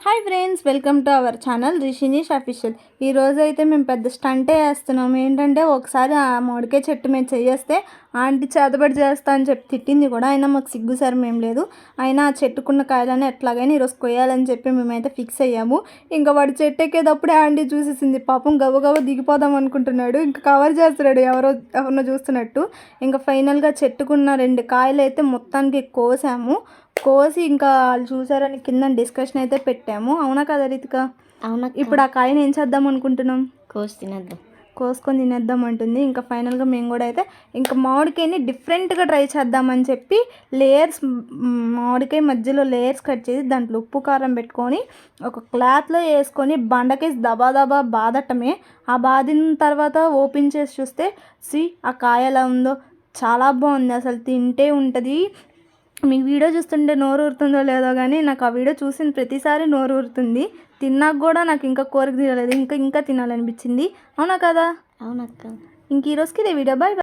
Hi friends, welcome to our channel Rishinish official. ఈరోజు అయితే మేము పెద్ద స్టంటే వేస్తున్నాము. ఏంటంటే ఒకసారి ఆ మామిడికాయ చెట్టు మేము చేస్తే ఆంటీ చేతబడి చేస్తా అని చెప్పి తిట్టింది కూడా. అయినా మాకు సిగ్గు సరం ఏం లేదు. అయినా ఆ చెట్టుకున్న కాయలని ఎట్లాగైనా ఈరోజు కొయ్యాలని చెప్పి మేమైతే ఫిక్స్ అయ్యాము. ఇంకా వాడి చెట్టు ఎక్కేటప్పుడే ఆంటీ చూసేసింది. పాపం గబగబ దిగిపోదాం అనుకుంటున్నాడు. ఇంకా కవర్ చేస్తున్నాడు ఎవరినో చూస్తున్నట్టు. ఇంకా ఫైనల్గా చెట్టుకున్న 2 కాయలు అయితే మొత్తానికి కోసి ఇంకా వాళ్ళు చూసారని కింద డిస్కషన్ అయితే పెట్టాము. అవునా కదా రితిక? అవునా. ఇప్పుడు ఆ కాయని ఏం చేద్దాం అనుకుంటున్నాం? కోసుకొని తినేద్దాం అంటుంది. ఇంకా ఫైనల్గా మేము కూడా అయితే ఇంకా మామిడికాయని డిఫరెంట్గా ట్రై చేద్దామని చెప్పి మామిడికాయ మధ్యలో లేయర్స్ కట్ చేసి దాంట్లో ఉప్పు కారం పెట్టుకొని ఒక క్లాత్లో వేసుకొని బండకేసి దబా బాదటమే. ఆ బాదిన తర్వాత ఓపెన్ చేసి చూస్తే ఆ కాయ ఎలా ఉందో చాలా బాగుంది. అసలు తింటే ఉంటుంది. మీకు వీడియో చూస్తుంటే నోరు ఊరుతుందో లేదో కానీ నాకు ఆ వీడియో చూసిన ప్రతిసారి నోరు ఊరుతుంది. తిన్నాక కూడా నాకు ఇంకా కోరిక తీరలేదు. ఇంకా తినాలనిపించింది. అవునా కదా? అవునక్క. ఇంక ఈరోజుకి ఇదే వీడియో. బాయ్.